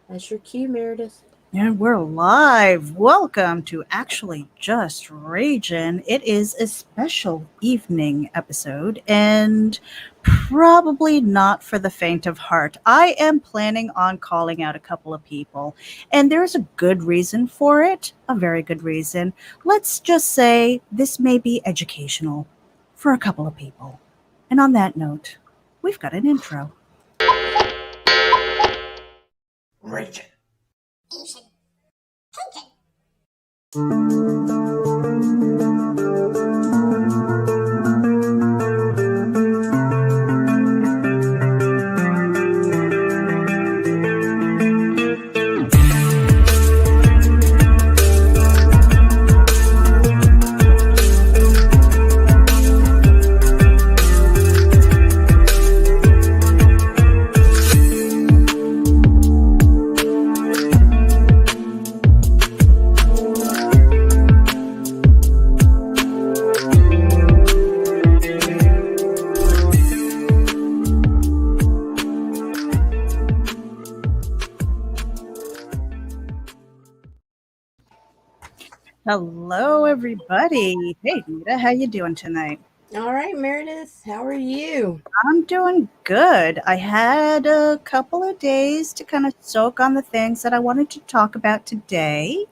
That's your cue, Meredith. And we're live. Welcome to Actually Just RAGIN. It is a special evening episode and probably not for the faint of heart. I am planning on calling out a couple of people, and there's a good reason for it, a very good reason. Let's just say this may be educational for a couple of people. And on that note, we've got an intro. Raging. Hello, everybody. Hey, Nita, how you doing tonight? All right, Meredith, how are you? I'm doing good. I had a couple of days to kind of soak on the things that I wanted to talk about today.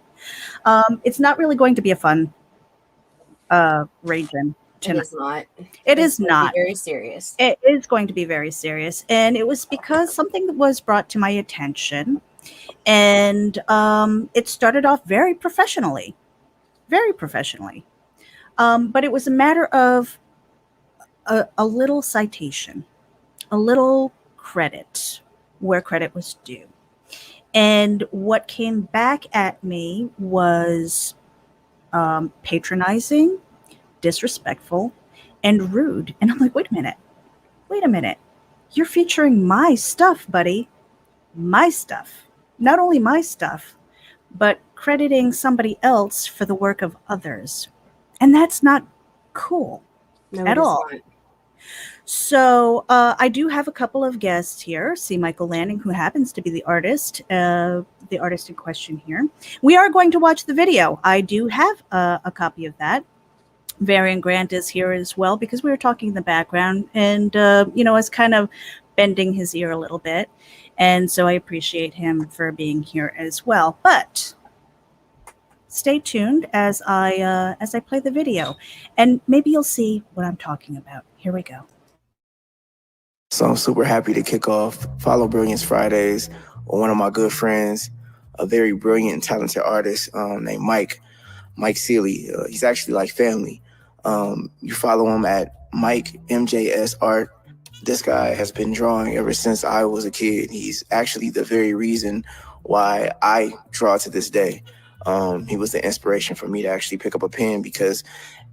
It's not really going to be a fun region It tonight. is not. It It's is going to not. be very serious. It is going to be very serious, and it was because something that was brought to my attention, and it started off very professionally, very professionally. But it was a matter of a little citation, a little credit where credit was due. And what came back at me was patronizing, disrespectful, and rude. And I'm like, wait a minute. You're featuring my stuff, buddy. My stuff. Not only my stuff, but crediting somebody else for the work of others. And that's not cool No, at it is all. not. So I do have a couple of guests here. C. Michael Lanning, who happens to be the artist in question here. We are going to watch the video. I do have a copy of that. Varian Grant is here as well because we were talking in the background, and is kind of bending his ear a little bit, and so I appreciate him for being here as well. But stay tuned as I play the video, and maybe you'll see what I'm talking about. Here we go. So I'm super happy to kick off Follow Brilliance Fridays with one of my good friends, a very brilliant and talented artist named Mike Seeley. He's actually like family. You follow him at Mike MJS Art. This guy has been drawing ever since I was a kid. He's actually the very reason why I draw to this day. He was the inspiration for me to actually pick up a pen because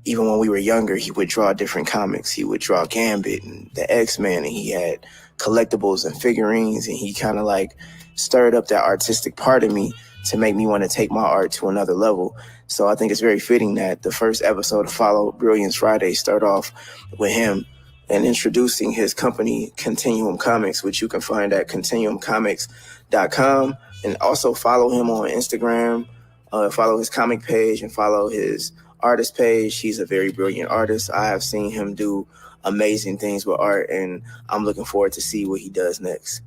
even when we were younger, he would draw different comics. He would draw Gambit and the X-Men, and he had collectibles and figurines, and he kind of like stirred up that artistic part of me to make me want to take my art to another level. So I think it's very fitting that the first episode of Follow Brilliance Friday start off with him and introducing his company, Continuum Comics, which you can find at continuumcomics.com, and also follow him on Instagram, follow his comic page, and follow his artist page. He's a very brilliant artist. I have seen him do amazing things with art, and I'm looking forward to see what he does next.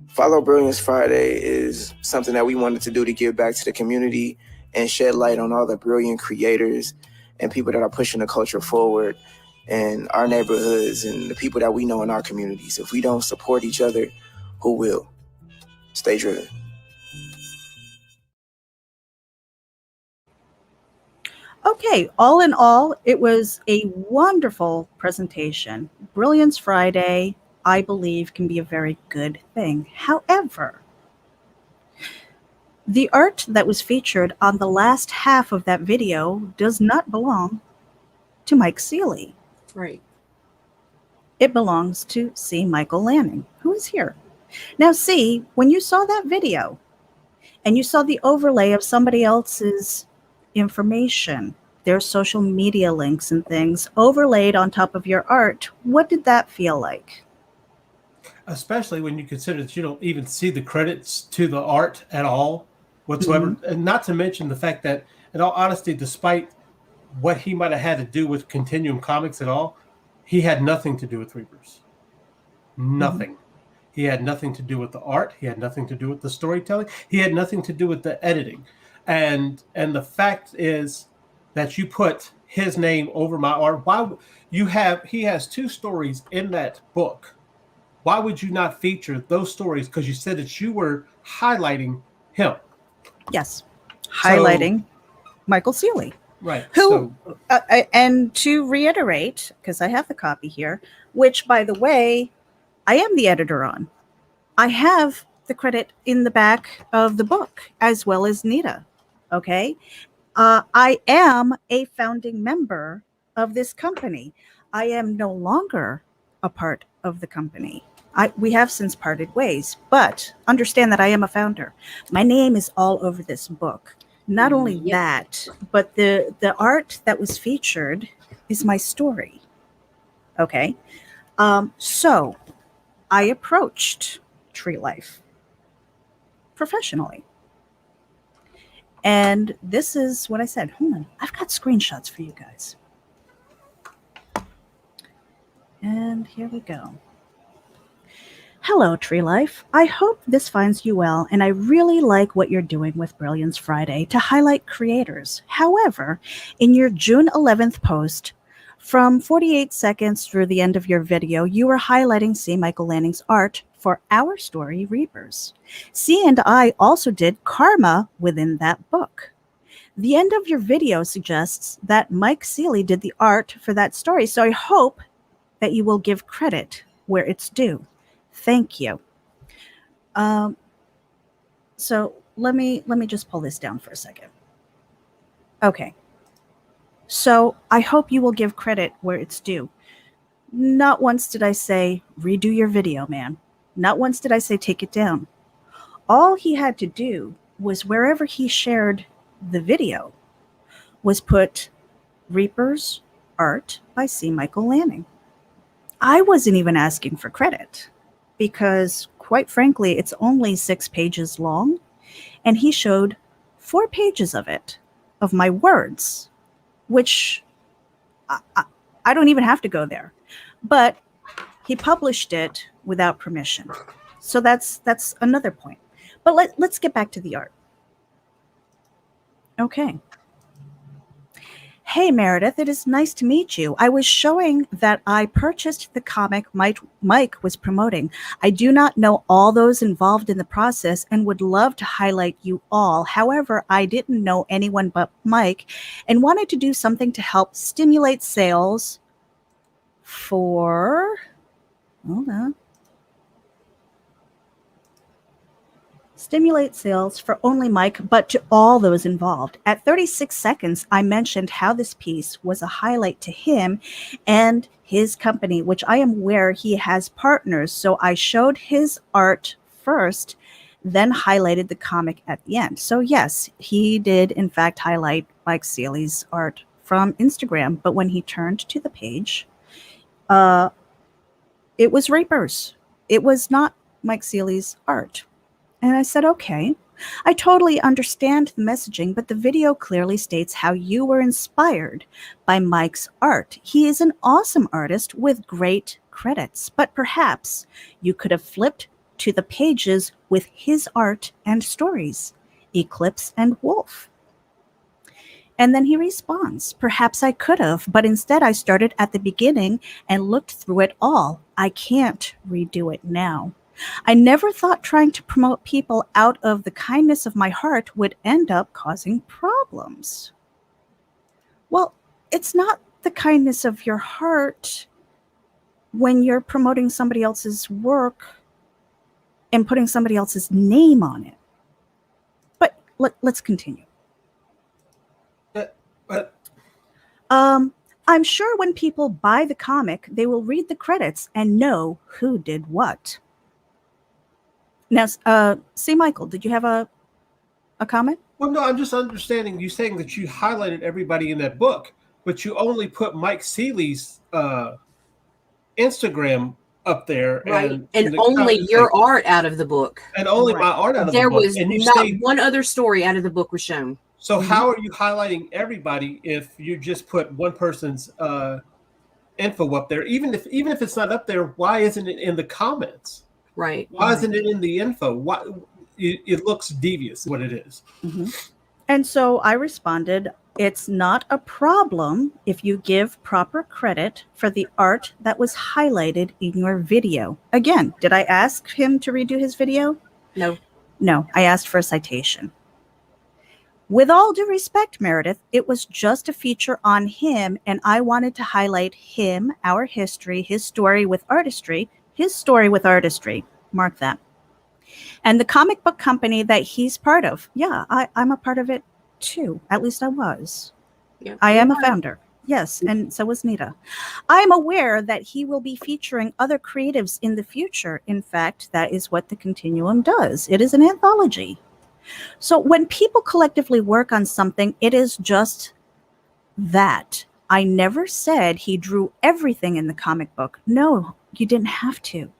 Follow Brilliance Friday is something that we wanted to do to give back to the community and shed light on all the brilliant creators and people that are pushing the culture forward in our neighborhoods and the people that we know in our communities. If we don't support each other, who will? Stay driven. Okay, all in all, it was a wonderful presentation. Brilliance Friday, I believe, can be a very good thing. However, the art that was featured on the last half of that video does not belong to Mike Seeley. Right. It belongs to C. Michael Lanning, who is here. Now, C, when you saw that video and you saw the overlay of somebody else's information, their social media links and things overlaid on top of your art, what did that feel like? Especially when you consider that you don't even see the credits to the art at all whatsoever. And not to mention the fact that, in all honesty, despite what he might have had to do with Continuum Comics at all, he had nothing to do with Reapers. Nothing. He had nothing to do with the art. He had nothing to do with the storytelling. He had nothing to do with the editing. And the fact is that you put his name over my art. He has 2 stories in that book. Why would you not feature those stories? Because you said that you were highlighting him. Yes. Highlighting Michael Seeley. Right. Who, and to reiterate, because I have the copy here, which, by the way, I am the editor on. I have the credit in the back of the book, as well as Nita. Okay? I am a founding member of this company. I am no longer a part of the company. We have since parted ways, but understand that I am a founder. My name is all over this book. Not only that, but the art that was featured is my story. Okay? So I approached Tree Life professionally. And this is what I said. Hold on. I've got screenshots for you guys. And here we go. Hello, Tree Life. I hope this finds you well, and I really like what you're doing with Brilliance Friday to highlight creators. However, in your June 11th post, from 48 seconds through the end of your video, you were highlighting C. Michael Lanning's art for our story, Reapers. C and I also did Karma within that book. The end of your video suggests that Mike Seeley did the art for that story, so I hope that you will give credit where it's due. Thank you. So let me just pull this down for a second. Okay. So I hope you will give credit where it's due. Not once did I say, redo your video, man. Not once did I say, take it down. All he had to do was wherever he shared the video was put Reapers art by C. Michael Lanning. I wasn't even asking for credit because, quite frankly, it's only 6 pages long, and he showed 4 pages of it, of my words, which I don't even have to go there. But he published it without permission. So that's another point. But let's get back to the art. Okay. Hey, Meredith, it is nice to meet you. I was showing that I purchased the comic Mike was promoting. I do not know all those involved in the process and would love to highlight you all. However, I didn't know anyone but Mike and wanted to do something to help stimulate sales for... Hold on. Stimulate sales for only Mike, but to all those involved. At 36 seconds, I mentioned how this piece was a highlight to him and his company, which I am aware he has partners. So I showed his art first, then highlighted the comic at the end. So yes, he did in fact highlight Mike Seeley's art from Instagram, but when he turned to the page, it was Reapers. It was not Mike Seeley's art. And I said, okay, I totally understand the messaging, but the video clearly states how you were inspired by Mike's art. He is an awesome artist with great credits, but perhaps you could have flipped to the pages with his art and stories, Eclipse and Wolf. And then he responds, perhaps I could have, but instead I started at the beginning and looked through it all. I can't redo it now. I never thought trying to promote people out of the kindness of my heart would end up causing problems. Well, it's not the kindness of your heart when you're promoting somebody else's work and putting somebody else's name on it. But let's continue. I'm sure when people buy the comic, they will read the credits and know who did what. Now, C. Michael, did you have a comment? Well, no, I'm just understanding you saying that you highlighted everybody in that book, but you only put Mike Seeley's Instagram up there, Right. and And the only comments your like, art out of the book. and only Right. my art out of There the book, was and you not say, one other story out of the book was shown. so how are you highlighting everybody if you just put one person's info up there? Even if it's not up there, why isn't it in the comments? Right. Why isn't it in the info? Why it looks devious, what it is. Mhm. And so I responded, it's not a problem if you give proper credit for the art that was highlighted in your video. Again, did I ask him to redo his video? No. No, I asked for a citation. With all due respect, Meredith, it was just a feature on him, and I wanted to highlight him, our history, his story with artistry, mark that. And the comic book company that he's part of. Yeah, I'm a part of it too. At least I was. Yeah. I am a founder. Yes, and so was Nita. I'm aware that he will be featuring other creatives in the future. In fact, that is what the Continuum does. It is an anthology. So when people collectively work on something, it is just that. I never said he drew everything in the comic book. No, you didn't have to.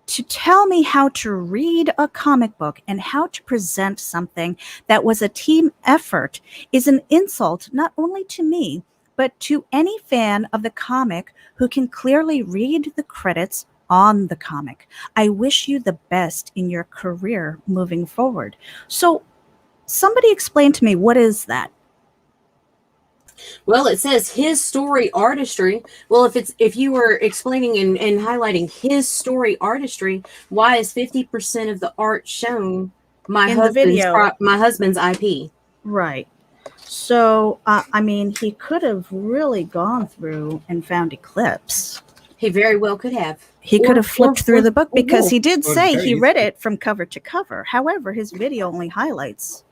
To tell me how to read a comic book and how to present something that was a team effort is an insult not only to me, but to any fan of the comic who can clearly read the credits on the comic. I wish you the best in your career moving forward. So somebody explain to me, what is that? Well, it says his story artistry. Well, if you were explaining and highlighting his story artistry, why is 50% of the art shown In the video. my husband's IP? Right. So, I mean, he could have really gone through and found Eclipse. He very well could have. He could have flipped through the book because he did Or say very he read easily. it from cover to cover. However, his video only highlights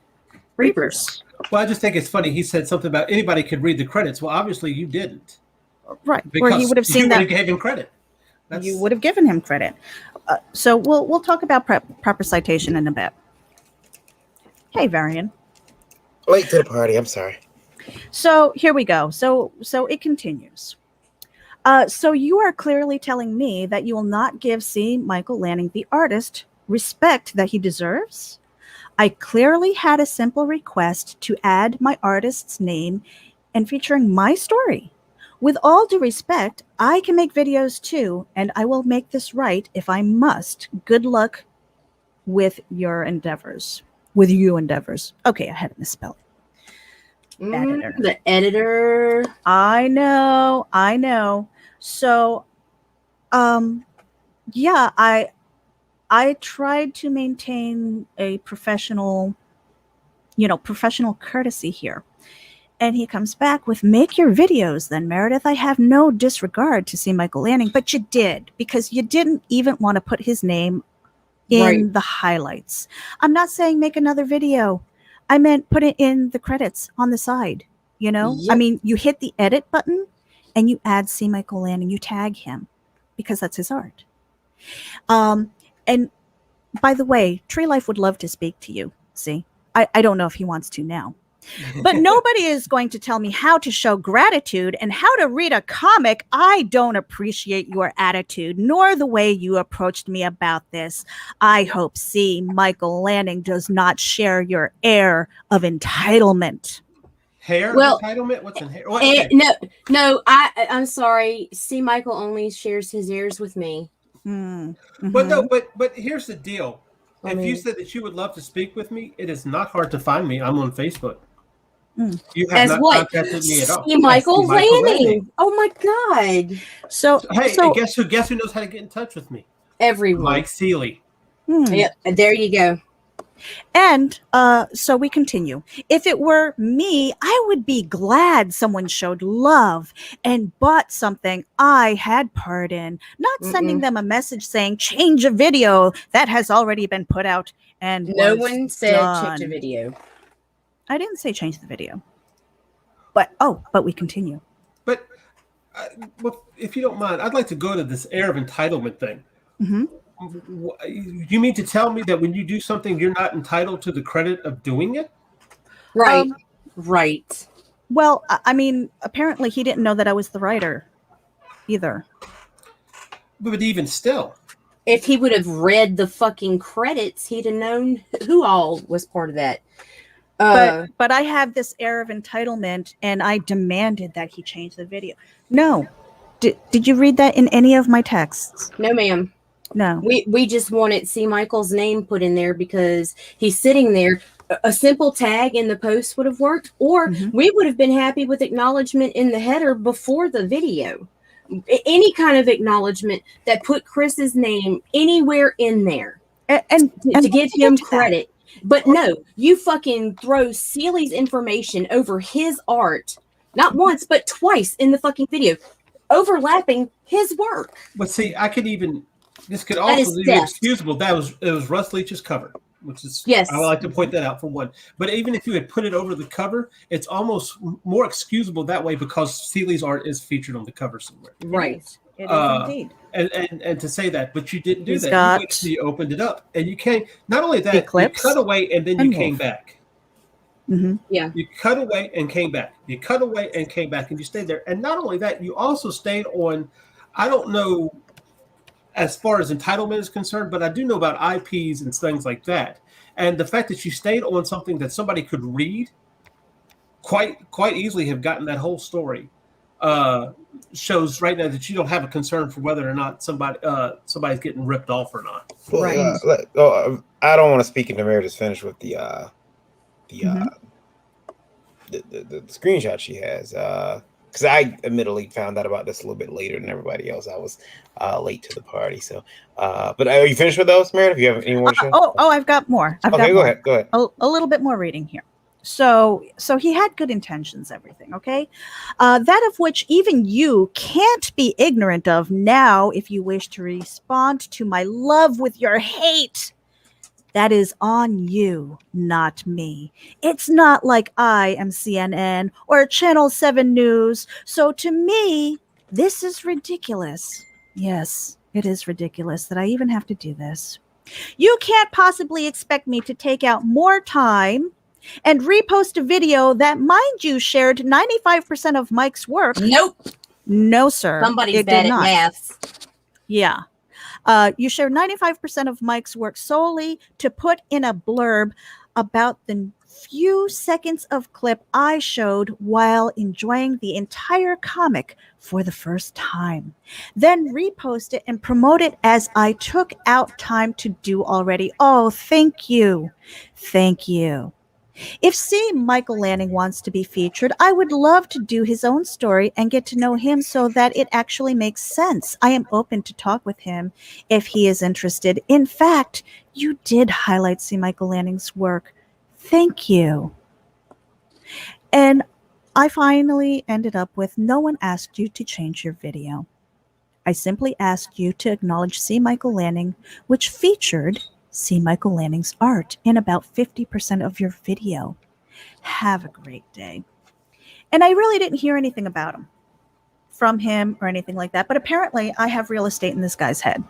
Reapers. Well, I just think it's funny. He said something about anybody could read the credits. Well, obviously you didn't. Right. Because Or he would have you seen would that. have gave him credit. You would have given him credit. So we'll talk about proper citation in a bit. Hey, Varian. Late to the party. I'm sorry. So here we go. So it continues. So you are clearly telling me that you will not give C. Michael Lanning, the artist, respect that he deserves? I clearly had a simple request to add my artist's name and featuring my story. With all due respect, I can make videos too, and I will make this right if I must. Good luck with your endeavors. With you endeavors. Okay, I had to misspell it. Editor. The editor. I know. So, yeah, I tried to maintain a professional courtesy here. And he comes back with, make your videos then, Meredith. I have no disregard to C. Michael Lanning, but you did, because you didn't even want to put his name in the highlights. I'm not saying make another video. I meant put it in the credits on the side, you know? Yep. I mean, you hit the edit button and you add C. Michael Lanning, you tag him because that's his art. And by the way, Tree Life would love to speak to you. See, I don't know if he wants to now. But nobody is going to tell me how to show gratitude and how to read a comic. I don't appreciate your attitude, nor the way you approached me about this. I hope C. Michael Lanning does not share your air of entitlement. Hair Well, entitlement? What's in hair? Well, Eh, okay. no, I'm sorry. C. Michael only shares his ears with me. But no, but here's the deal. I If you mean- said that you would love to speak with me, it is not hard to find me. I'm on Facebook. You have As not what? contacted me at all. C. Michael As C. Michael Lanning. Oh my God. So, Hey, and guess who knows how to get in touch with me? Everyone. Mike Seeley. Yep. There you go. And so we continue. If it were me, I would be glad someone showed love and bought something I had part in, not sending them a message saying, change a video that has already been put out and No was one said done. change a video. I didn't say change the video. But we continue. But well, if you don't mind, I'd like to go to this air of entitlement thing. You mean to tell me that when you do something, you're not entitled to the credit of doing it? Right. Right. Well, I mean, apparently he didn't know that I was the writer either. But even still, If he would have read the fucking credits, he'd have known who all was part of that. But I have this air of entitlement, and I demanded that he change the video. No. Did you read that in any of my texts? No, ma'am. No. We just wanted C. Michael's name put in there because he's sitting there. A simple tag in the post would have worked, or we would have been happy with acknowledgement in the header before the video. Any kind of acknowledgement that put Chris's name anywhere in there, and to give him credit. But no, you fucking throw Seeley's information over his art, not once, but twice in the fucking video, overlapping his work. But see, this could also be excusable. It was Russ Leach's cover, which is, yes, I would like to point that out for one. But even if you had put it over the cover, it's almost more excusable that way because Seeley's art is featured on the cover somewhere. Right. It is indeed. And to say that, but you didn't do that. You opened it up, and you came. Not only that, you cut away and then you came back. Mm-hmm. Yeah, you cut away and came back. You cut away and came back, and you stayed there. And not only that, you also stayed on. I don't know as far as entitlement is concerned, but I do know about IPs and things like that. And the fact that you stayed on something that somebody could read, quite easily have gotten that whole story. Shows right now that you don't have a concern for whether or not somebody's getting ripped off or not. Right. I don't want to speak into Meredith's finish with the screenshot she has. Because I admittedly found out about this a little bit later than everybody else. I was late to the party. So, but are you finished with those, Meredith? You have any more? I've got more. Go ahead. A little bit more reading here. So he had good intentions, everything, okay? That of which even you can't be ignorant of now if you wish to respond to my love with your hate. That is on you, not me. It's not like I am CNN or Channel 7 News. So to me, this is ridiculous. Yes, it is ridiculous that I even have to do this. You can't possibly expect me to take out more time and repost a video that, mind you, shared 95% of Mike's work. Nope. No, sir. Somebody's bad at maths. Yeah. You shared 95% of Mike's work solely to put in a blurb about the few seconds of clip I showed while enjoying the entire comic for the first time. Then repost it and promote it as I took out time to do already. Oh, thank you. Thank you. If C. Michael Lanning wants to be featured, I would love to do his own story and get to know him so that it actually makes sense. I am open to talk with him if he is interested. In fact, you did highlight C. Michael Lanning's work. Thank you. And I finally ended up with, no one asked you to change your video. I simply asked you to acknowledge C. Michael Lanning, which featured C. Michael Lanning's art in about 50% of your video. Have a great day. And I really didn't hear anything about him from him or anything like that. But apparently I have real estate in this guy's head.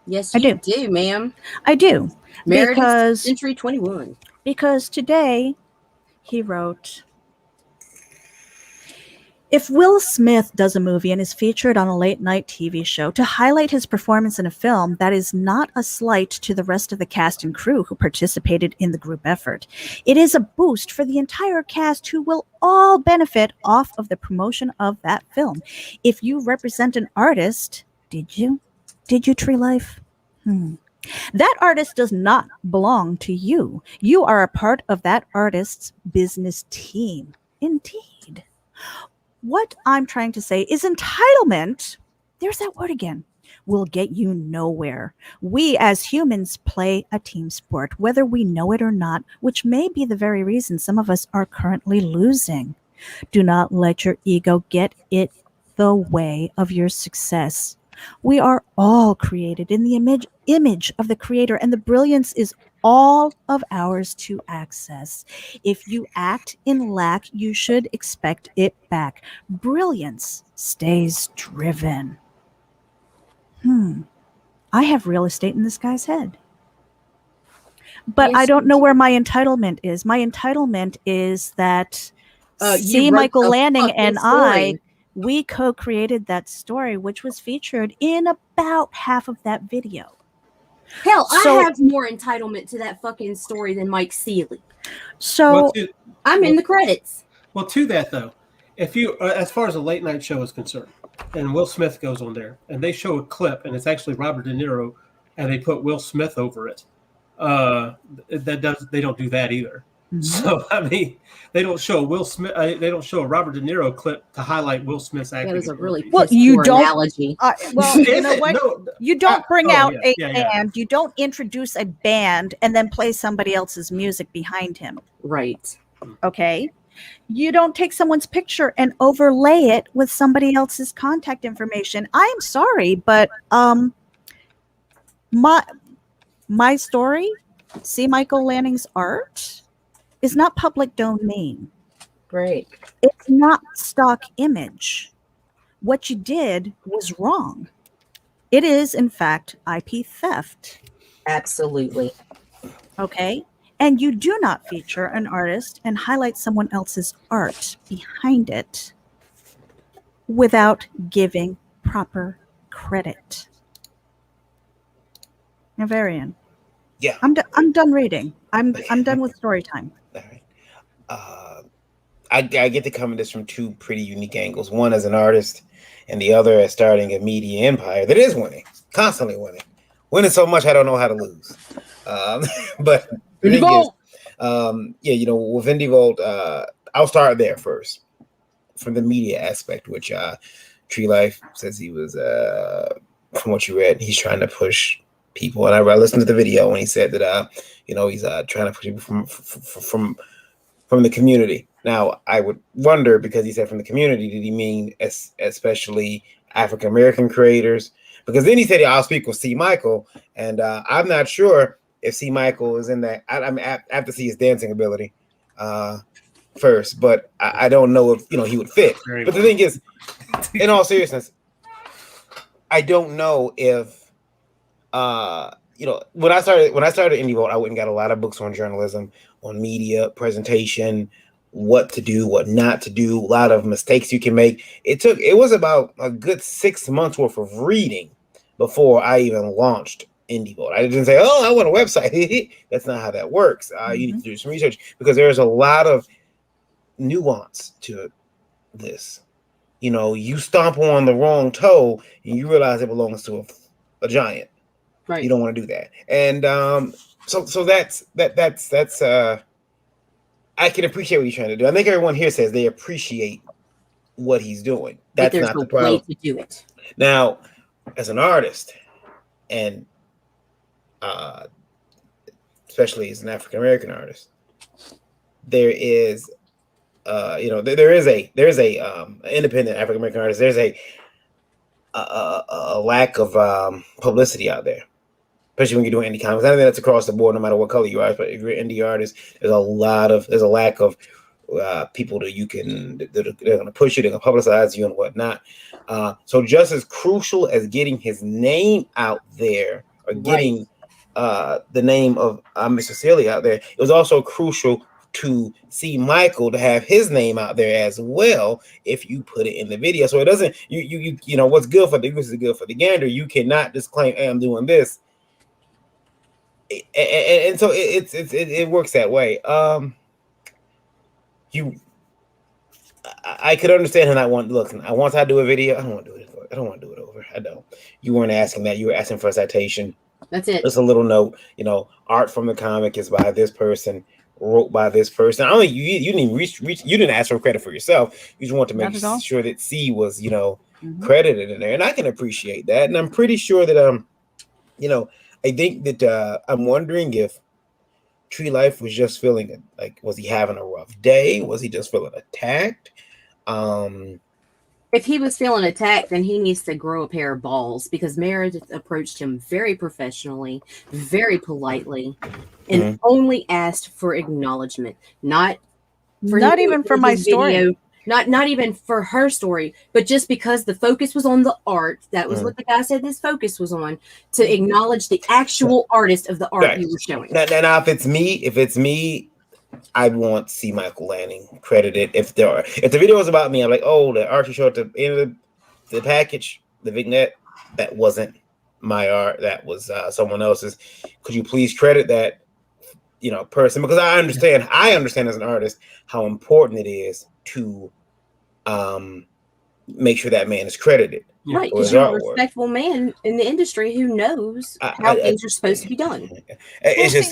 Yes, you do, ma'am. I do. Meredith, Century 21. Because today he wrote, if Will Smith does a movie and is featured on a late night TV show to highlight his performance in a film, that is not a slight to the rest of the cast and crew who participated in the group effort. It is a boost for the entire cast who will all benefit off of the promotion of that film. If you represent an artist, did you? Did you, Tree Life? That artist does not belong to you. You are a part of that artist's business team. Indeed. What I'm trying to say is entitlement, there's that word again, will get you nowhere. We as humans play a team sport, whether we know it or not, which may be the very reason some of us are currently losing. Do not let your ego get in the way of your success. We are all created in the image of the Creator, and the brilliance is all of ours to access. If you act in lack, you should expect it back. Brilliance stays driven. I have real estate in this guy's head. But yes, I don't know where my entitlement is. My entitlement is that C. Michael Lanning and I We co-created that story, which was featured in about half of that video. Hell, So- I have more entitlement to that fucking story than Mike Seeley. So I'm in the credits. Well, to that though, if you, as far as a late night show is concerned, and Will Smith goes on there, and they show a clip, and it's actually Robert De Niro, and they put Will Smith over it. They don't do that either. Mhm. So I mean, they don't show Will Smith. They don't show a Robert De Niro clip to highlight Will Smith's acting. That was a really ability. Well, piss you poor don't- analogy. well, you know what? No, You don't bring oh, out yeah, a yeah, yeah. band. You don't introduce a band and then play somebody else's music behind him. Right. Okay. You don't take someone's picture and overlay it with somebody else's contact information. I'm sorry, but my story, C. Michael Lanning's art, is not public domain. Great. It's not stock image. What you did was wrong. It is, in fact, IP theft. Absolutely. Okay? And you do not feature an artist and highlight someone else's art behind it without giving proper credit. Now, Varian. Yeah. I'm done reading. I'm done with story time. All right. I get to come at this from two pretty unique angles. One as an artist, and the other as starting a media empire that is winning, constantly winning. Winning so much I don't know how to lose. But the thing is, with Indie Vault, I'll start there first. From the media aspect, which Tree Life says he was, from what you read, he's trying to push people. And I listened to the video and he said that, he's trying to push people from the community. Now, I would wonder, because he said from the community, did he mean especially African-American creators? Because then he said, I'll speak with C. Michael. And I'm not sure if C. Michael is in that. I have to see his dancing ability first, but I don't know if he would fit. But the thing is, in all seriousness, I don't know if when I started Indie Vault, I went and got a lot of books on journalism, on media presentation, what to do, what not to do, a lot of mistakes you can make. It was about a good 6 months worth of reading before I even launched Indie Vault. I didn't say, I want a website. That's not how that works. You need to do some research, because there's a lot of nuance to this. You stomp on the wrong toe and you realize it belongs to a giant. Right. You don't want to do that. And so that's I can appreciate what he's trying to do. I think everyone here says they appreciate what he's doing. That's not the problem. Way to do it. Now, as an artist, and especially as an African American artist, there is there is a independent African American artist. There's a lack of publicity out there, especially when you're doing indie comics. I think that's across the board, no matter what color you are. But if you're an indie artist, there's a lack of people that they're going to push you, they're going to publicize you and whatnot. So just as crucial as getting his name out there, or getting the name of Mr. Seeley out there, it was also crucial to see Michael to have his name out there as well if you put it in the video. So it doesn't, what's good for the goose is good for the gander. You cannot just claim, hey, I'm doing this. And so it works that way. I could understand him not wanting. Look, once I do a video, I don't want to do it. I don't want to do it over. I don't. You weren't asking that. You were asking for a citation. That's it. Just a little note. Art from the comic is by this person, wrote by this person. I don't think you didn't even reach. You didn't ask for credit for yourself. You just want to make sure that C was credited in there, and I can appreciate that. And I'm pretty sure that I think that I'm wondering if Tree Life was just feeling like, was he having a rough day? Was he just feeling attacked? If he was feeling attacked, then he needs to grow a pair of balls, because Meredith approached him very professionally, very politely, and only asked for acknowledgement, not even for my story. Not even for her story, but just because the focus was on the art. That was what the guy said this focus was on, to acknowledge the actual artist of the art you were showing. Now if it's me, I'd want C. Michael Lanning credited if the video was about me. I'm like, oh, the art you showed at the end of the package, the vignette, that wasn't my art. That was someone else's. Could you please credit that, person? Because I understand as an artist how important it is to make sure that man is credited. Right, because you're a respectful man in the industry who knows how things are supposed to be done. It's just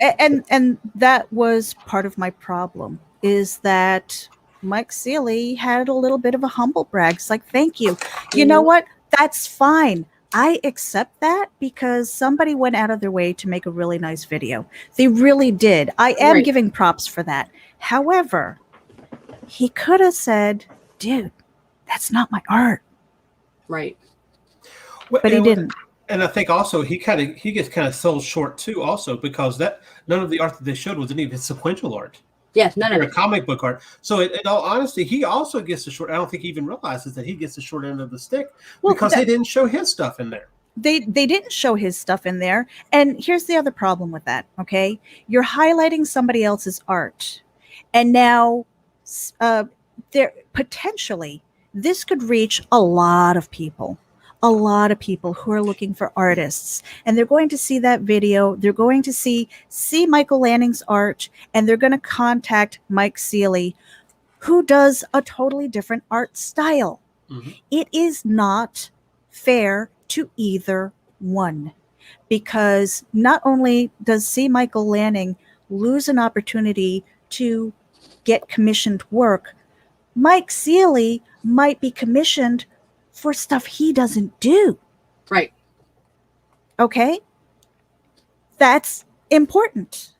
and that was part of my problem, is that Mike Seeley had a little bit of a humble brag. It's like, thank you. You know what? That's fine. I accept that because somebody went out of their way to make a really nice video. They really did. I am giving props for that. However, he could have said, dude, that's not my art. Right. But he didn't. And I think also he gets kind of sold short too, also because that none of the art that they showed was any of his sequential art. Yeah, none of it. Comic book art. So in all honesty, he also gets the short. I don't think he even realizes that he gets the short end of the stick because they didn't show his stuff in there. They didn't show his stuff in there. And here's the other problem with that. Okay, you're highlighting somebody else's art, and now there potentially this could reach a lot of people who are looking for artists, and they're going to see that video. They're going to see Michael Lanning's art, and they're going to contact Mike Seeley, who does a totally different art style. Mm-hmm. It is not fair to either one, because not only does C. Michael Lanning lose an opportunity to get commissioned work, Mike Seeley might be commissioned for stuff he doesn't do. Right. Okay? That's important.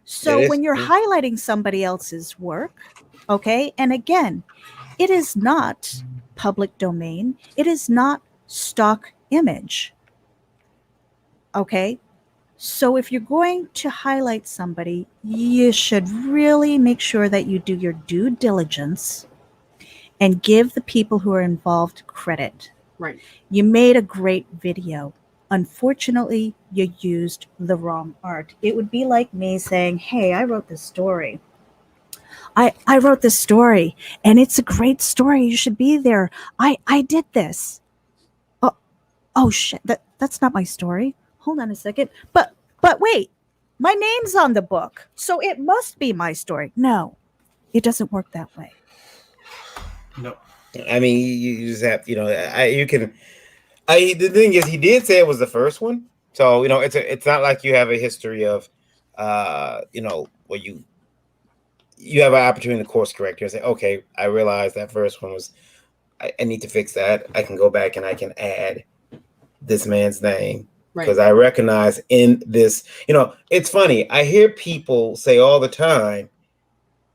So when you're highlighting somebody else's work, okay, and again, it is not public domain. It is not stock image. Okay? So if you're going to highlight somebody, you should really make sure that you do your due diligence and give the people who are involved credit. Right. You made a great video. Unfortunately, you used the wrong art. It would be like me saying, hey, I wrote this story. I wrote this story, and it's a great story. You should be there. I did this. Oh shit, that's not my story. Hold on a second. But wait, my name's on the book, so it must be my story. No, it doesn't work that way. No. I mean, you just have, the thing is, he did say it was the first one. So, it's not like you have a history of, where you have an opportunity to course correct and say, okay, I realize that first one was, I need to fix that. I can go back and I can add this man's name. Because I recognize in this, it's funny. I hear people say all the time,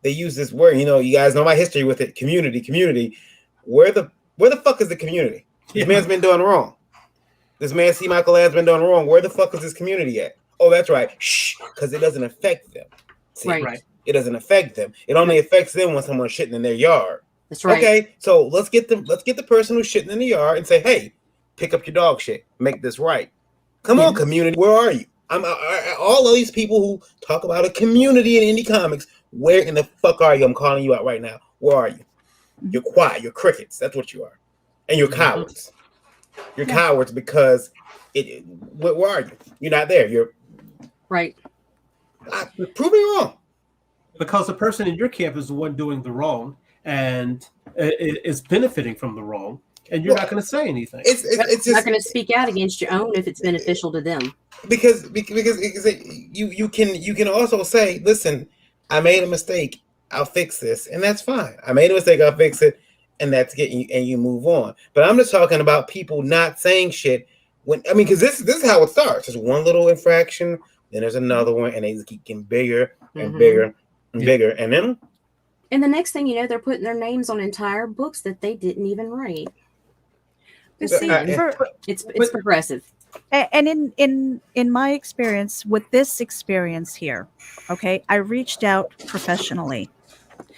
they use this word, you guys know my history with it, community. Where the fuck is the community? This man's been doing wrong. This man, C. Michael Lanning's been doing wrong. Where the fuck is this community at? Oh, that's right. Shh, because it doesn't affect them. See, right. It doesn't affect them. It only affects them when someone's shitting in their yard. That's right. Okay, so let's get the person who's shitting in the yard and say, hey, pick up your dog shit. Make this right. Come on, community. Where are you? All of these people who talk about a community in indie comics. Where in the fuck are you? I'm calling you out right now. Where are you? You're quiet. You're crickets. That's what you are. And you're cowards. You're cowards because where are you? You're not there. You're right. Prove me wrong. Because the person in your camp is the one doing the wrong and is benefiting from the wrong. And you're not going to say anything. It's just not going to speak out against your own if it's beneficial to them. Because you can also say, listen, I made a mistake. I'll fix this, and that's fine. I made a mistake. I'll fix it, and that's getting and you move on. But I'm just talking about people not saying shit because this is how it starts. There's one little infraction, then there's another one, and they just keep getting bigger and bigger and bigger, and then. And the next thing you know, they're putting their names on entire books that they didn't even write. It's progressive. And in my experience with this experience here, okay, I reached out professionally.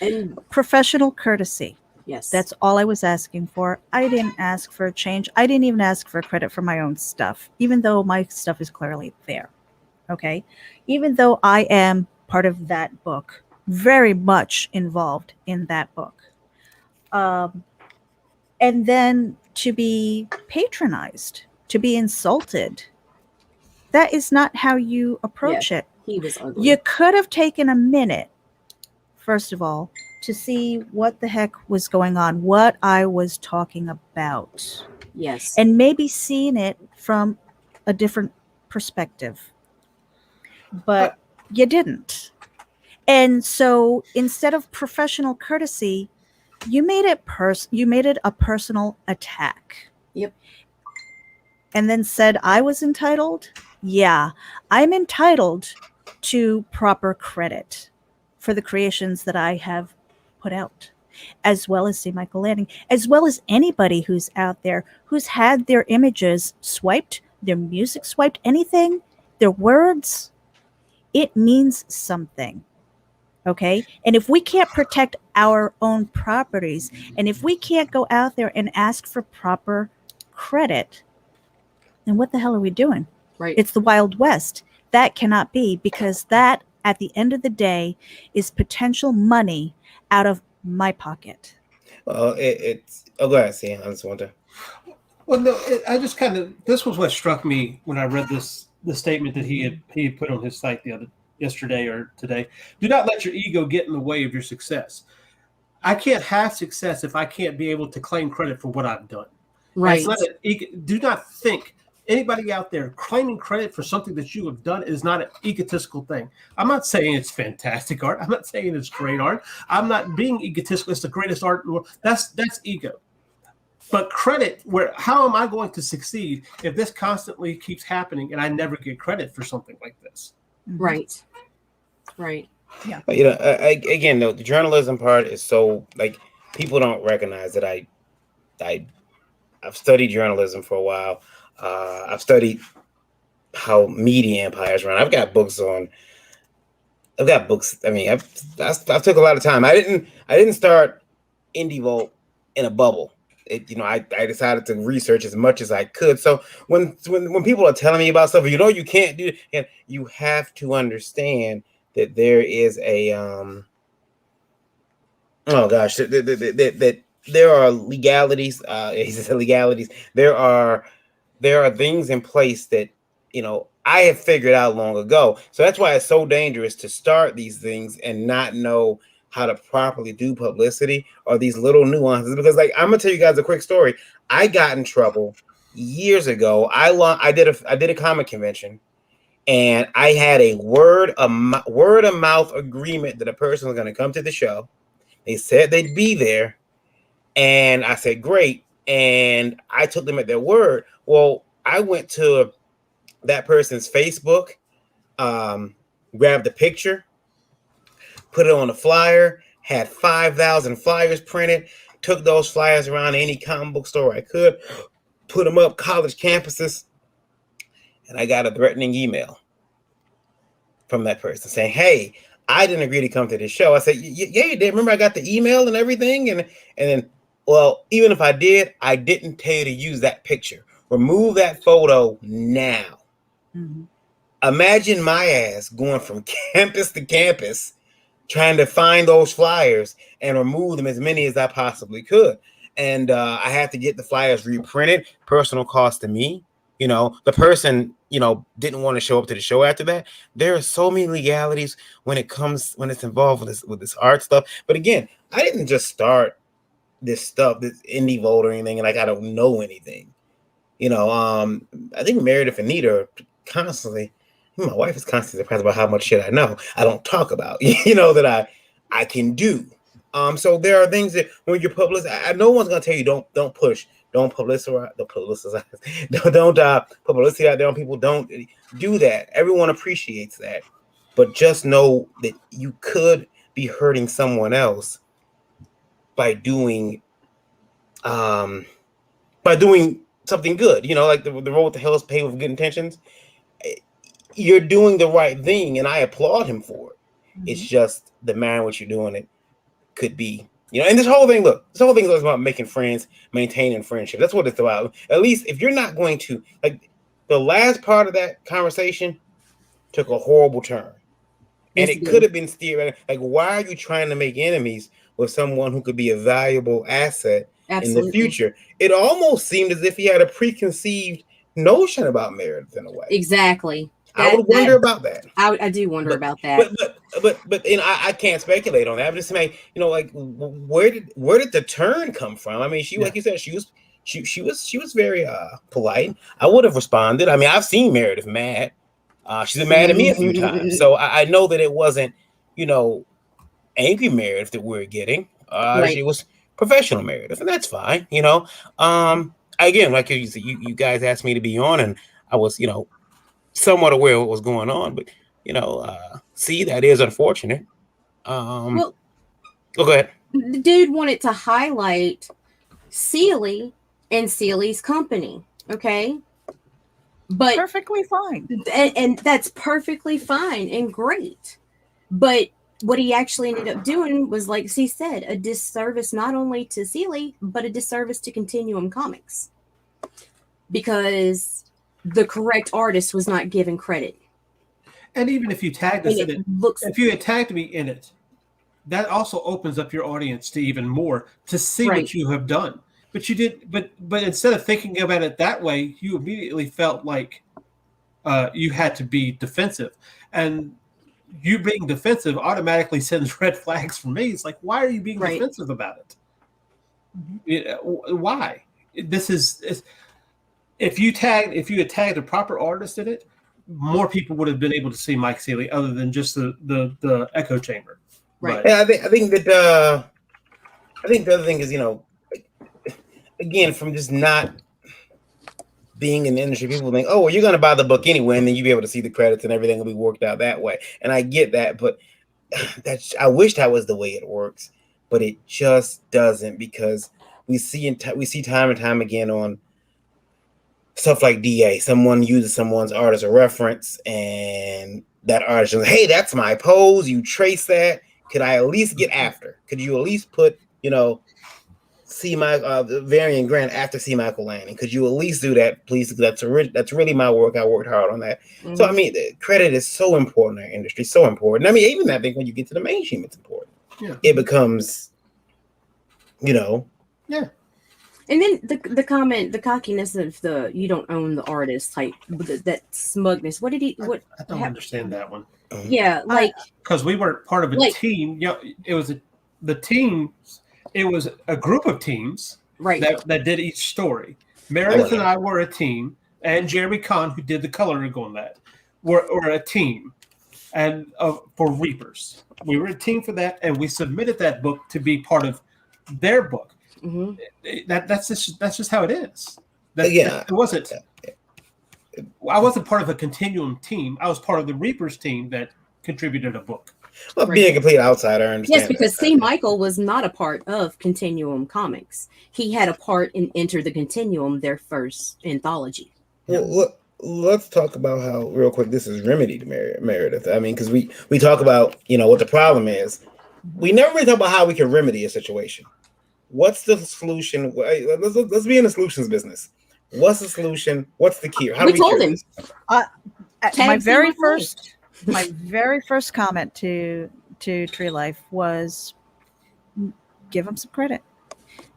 And professional courtesy. Yes. That's all I was asking for. I didn't ask for a change. I didn't even ask for credit for my own stuff, even though my stuff is clearly there. Okay. Even though I am part of that book, very much involved in that book. And then to be patronized, to be insulted, that is not how you approach it. He was ugly. You could have taken a minute, first of all, to see what the heck was going on, what I was talking about, Yes. and maybe seen it from a different perspective. But you didn't. And so instead of professional courtesy, you made it a personal attack. Yep. And then said I was entitled. Yeah, I'm entitled to proper credit for the creations that I have put out, as well as C. Michael Lanning, as well as anybody who's out there who's had their images swiped, their music swiped, anything, their words. It means something. Okay. And if we can't protect our own properties, and if we can't go out there and ask for proper credit, then what the hell are we doing? Right. It's the Wild West. That cannot be, because that, at the end of the day, is potential money out of my pocket. Well, it's. Oh, go ahead, see. I just want to. Well, no, this was what struck me when I read the statement that he had put on his site yesterday or today. Do not let your ego get in the way of your success. I can't have success if I can't be able to claim credit for what I've done. Right. Do not think anybody out there claiming credit for something that you have done is not an egotistical thing. I'm not saying it's fantastic art. I'm not saying it's great art. I'm not being egotistical. It's the greatest art in the world. That's ego. But credit, how am I going to succeed if this constantly keeps happening and I never get credit for something like this? Right. Right. Yeah. But, again, the journalism part is so, like, people don't recognize that I've studied journalism for a while. I've studied how media empires run. I've got books. I mean, I've took a lot of time. I didn't start Indie Vault in a bubble. I decided to research as much as I could. So when people are telling me about stuff, you can't do it, you have to understand that there is a that there are legalities. He said legalities. There are things in place that I have figured out long ago. So that's why it's so dangerous to start these things and not know how to properly do publicity or these little nuances. Because, like, I'm gonna tell you guys a quick story. I got in trouble years ago. I did a comic convention, and I had a word of mouth agreement that a person was going to come to the show. They said they'd be there, and I said great, and I took them at their word. Well, I went to that person's Facebook, grabbed the picture, put it on a flyer, had 5,000 flyers printed, took those flyers around to any comic book store I could, put them up college campuses, and I got a threatening email from that person saying, hey, I didn't agree to come to this show. I said, yeah, you did. Remember, I got the email and everything? And then, well, even if I did, I didn't tell you to use that picture. Remove that photo now. Mm-hmm. Imagine my ass going from campus to campus trying to find those flyers and remove them, as many as I possibly could. And I had to get the flyers reprinted, personal cost to me. The person, didn't want to show up to the show after that. There are so many legalities when it's involved with this art stuff. But again, I didn't just start this stuff, this Indie Vault or anything, and like I don't know anything. I think Meredith and Nita are constantly, my wife is constantly surprised about how much shit I know. I don't talk about, that I can do. So there are things that when you're no one's gonna tell you don't push, don't publicize, don't publicity out there on people. Don't do that. Everyone appreciates that, but just know that you could be hurting someone else by doing something good. Like the road to hell is paved with good intentions. You're doing the right thing, and I applaud him for it. Mm-hmm. It's just the manner in which you're doing it could be, and this whole thing is about making friends, maintaining friendship. That's what it's about. At least if you're not going to, like, the last part of that conversation took a horrible turn. And Yes, it it could did. have been steered like, why are you trying to make enemies with someone who could be a valuable asset in the Absolutely. future? It almost seemed as if he had a preconceived notion about Meredith in a way. Exactly. I would wonder about that. I do wonder But about that. but you know, I can't speculate on that. I'm just saying, you know, like where did the turn come from? I mean, she like you said, she was very polite. I would have responded. I mean, I've seen Meredith mad. She's been mad at me a few times, so I know that it wasn't, you know, angry Meredith that we're getting. Right. She was professional Meredith, and that's fine. You know, again, like you guys asked me to be on, and I was, you know, somewhat aware of what was going on, but you know, see, that is unfortunate. Well, go ahead. the dude wanted to highlight Sealy and Sealy's company. Okay. But Perfectly fine. and that's perfectly fine and great. But what he actually ended up doing was, like he said, a disservice not only to Sealy, but a disservice to Continuum Comics. Because the correct artist was not given credit. And even if you tagged us And in it it, looks if you had tagged me in it, that also opens up your audience to even more to see Right. what you have done. But you did, but instead of thinking about it that way, you immediately felt like you had to be defensive, and you being defensive automatically sends red flags for me. It's like, why are you being Right. defensive about it? Why? This is if you had tagged a proper artist in it, more people would have been able to see Mike Sealy other than just the echo chamber. Right. Yeah, I think that I think the other thing is, you know, again, from just not being in the industry, people think, oh, well, you're going to buy the book anyway, and then you'll be able to see the credits and everything will be worked out that way. And I get that, but I wish that was the way it works, but it just doesn't, because we see time and time again on stuff like DA, someone uses someone's art as a reference, and that artist says, hey, that's my pose. You trace that. Could I at least get after? Could you at least put, you know, Varian Grant after C. Michael Lanning? Could you at least do that, please? That's really my work. I worked hard on that. Mm-hmm. So I mean, the credit is so important in our industry, so important. I mean, even I think when you get to the mainstream, it's important. Yeah. It becomes, you know. Yeah. And then the comment, the cockiness of the "you don't own the artist" type, that smugness. What did he? What? I don't understand that one. Yeah, like because we weren't part of a team. You know, it was the team. It was a group of teams, right, that did each story. Meredith and I were a team, and Jeremy Kahn, who did the coloring on that, were a team, and for Reapers, we were a team for that, and we submitted that book to be part of their book. Mm-hmm. That's just how it is. It wasn't. I wasn't part of a Continuum team. I was part of the Reapers team that contributed a book. Well, being a complete outsider, I understand. Yes, because C. Michael was not a part of Continuum Comics. He had a part in Enter the Continuum, their first anthology. Well, let's talk about how, real quick, this is remedied, Meredith. I mean, because we talk about, you know, what the problem is. We never really talk about how we can remedy a situation. What's the solution? Let's be in the solutions business. What's the solution? What's the key? How do we told him. My very first comment to Tree Life was, give him some credit.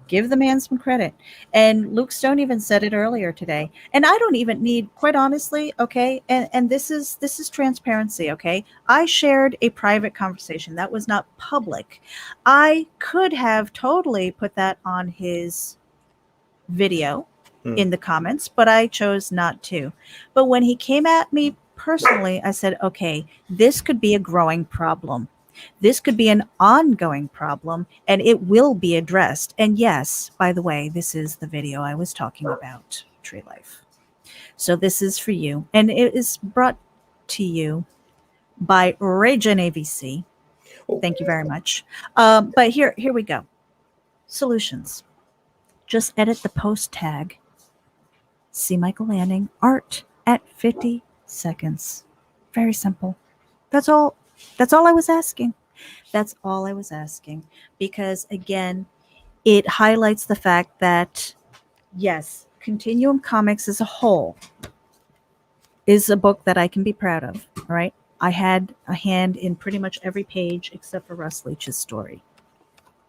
Give the man some credit. And Luke Stone even said it earlier today. And I don't even need, quite honestly, okay, and this is transparency, okay? I shared a private conversation that was not public. I could have totally put that on his video in the comments, but I chose not to. But when he came at me personally, I said, okay, this could be a growing problem. This could be an ongoing problem, and it will be addressed. And yes, by the way, this is the video I was talking about, Tree Life. So this is for you, and it is brought to you by Ragin AVC. Thank you very much. But here we go. Solutions. Just edit the post tag. C. Michael Lanning, art at 50 seconds. Very simple. That's all I was asking. That's all I was asking. Because, again, it highlights the fact that, yes, Continuum Comics as a whole is a book that I can be proud of, all right? I had a hand in pretty much every page except for Russ Leach's story.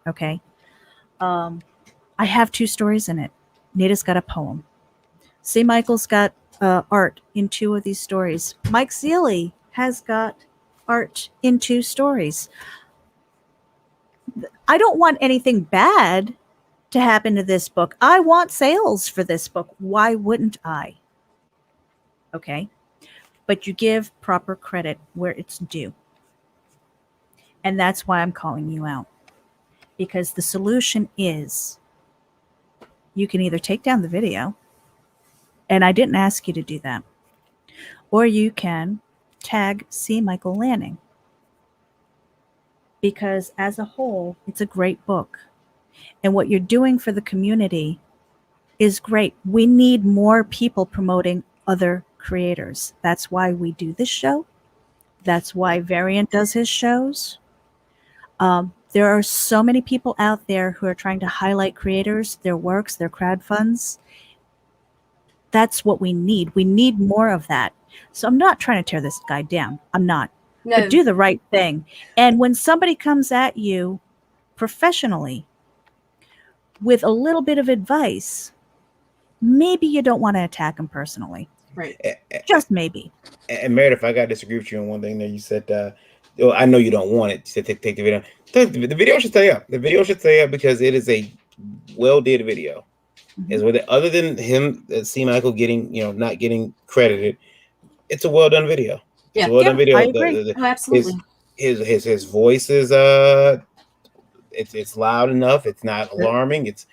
Okay. I have 2 stories in it. Nita's got a poem. C. Michael's got art in 2 of these stories. Mike Seeley has got art in 2 stories. I don't want anything bad to happen to this book. I want sales for this book. Why wouldn't I? Okay. But you give proper credit where it's due. And that's why I'm calling you out. Because the solution is you can either take down the video, and I didn't ask you to do that, or you can tag C. Michael Lanning. Because as a whole, it's a great book. And what you're doing for the community is great. We need more people promoting other creators. That's why we do this show. That's why Variant does his shows. There are so many people out there who are trying to highlight creators, their works, their crowdfunds. That's what we need. We need more of that. So I'm not trying to tear this guy down. I'm not. No. But do the right thing. And when somebody comes at you professionally with a little bit of advice, maybe you don't want to attack them personally. Right. Just maybe. And Meredith, I got to disagree with you on one thing there. You said, well, I know you don't want it to take the video. The video should stay up. The video should stay up because it is a well-did video. Mhm. Is with it, other than him, C. Michael getting, not getting credited, it's a well-done video. Yeah. It's a well-done video. I agree. Oh, absolutely. His voice is it's loud enough. It's not alarming. It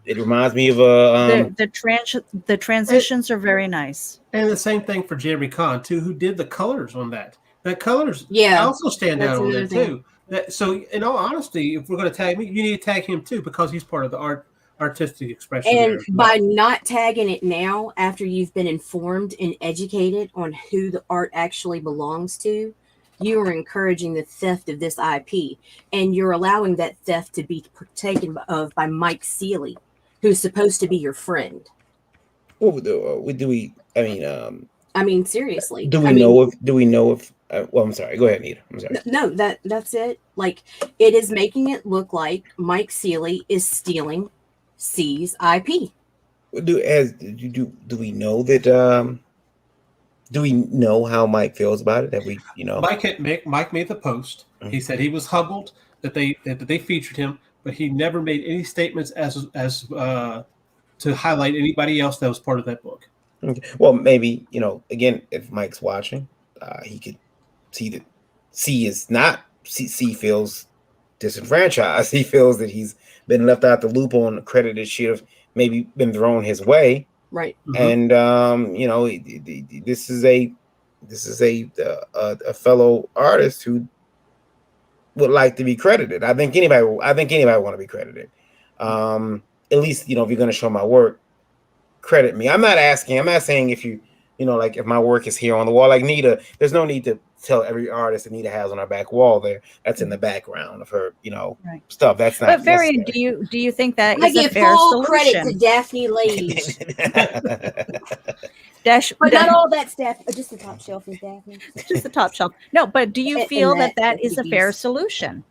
reminds me of The transitions are very nice. And the same thing for Jeremy Kahn too, who did the colors on that. That colors also stand That's out on another there too. So in all honesty, if we're going to tag me, you need to tag him too because he's part of the artistic expression. And by not tagging it now, after you've been informed and educated on who the art actually belongs to, you are encouraging the theft of this IP, and you're allowing that theft to be taken of by Mike Seeley, who's supposed to be your friend. what do we? I mean, seriously. Do we know if? Well, I'm sorry. Go ahead, Nita. I'm sorry. No, that's it. Like, it is making it look like Mike Seeley is stealing C's IP. Do we know that? Do we know how Mike feels about it? That we, Mike made the post. Mm-hmm. He said he was humbled that they featured him, but he never made any statements as to highlight anybody else that was part of that book. Okay. Well, maybe again, if Mike's watching, he could see that C feels disenfranchised. He feels that he's been left out the loop on credit that should have maybe been thrown his way. Right. Mm-hmm. And this is a fellow artist who would like to be credited. I think anybody want to be credited. At least, if you're going to show my work, credit me. I'm not saying if you, like if my work is here on the wall, like Nita, there's no need to tell every artist that Nita has on her back wall there. That's in the background of her, right. stuff. That's not. But Varian, do you think that I is a give fair full solution? credit to Daphne Lage. But not all that stuff. Just the top shelf is Daphne. just the top shelf. No, but do you And feel that that is a fair beast. solution?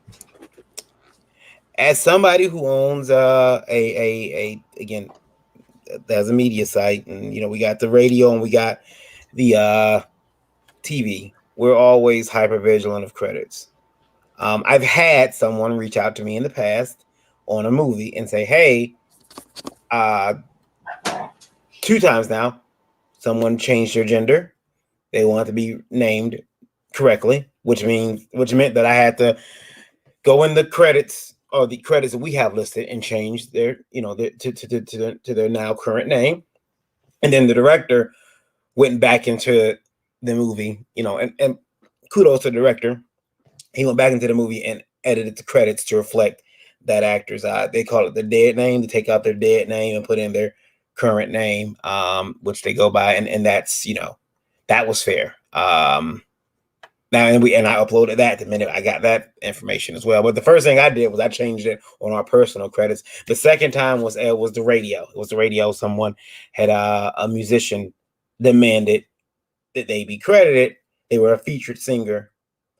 As somebody who owns again, there's a media site, and we got the radio and we got the TV. We're always hyper vigilant of credits. I've had someone reach out to me in the past on a movie and say, "Hey, 2 times now, someone changed their gender. They want to be named correctly, which meant that I had to go in the credits or the credits that we have listed and change their, to their now current name. And then the director went back into the movie, and kudos to the director. He went back into the movie and edited the credits to reflect that actor's they call it the dead name, to take out their dead name and put in their current name, which they go by, and that's that was fair. Now and I uploaded that the minute I got that information as well. But the first thing I did was I changed it on our personal credits. The second time was the radio. It was the radio. Someone had a musician demanded that they be credited, They were a featured singer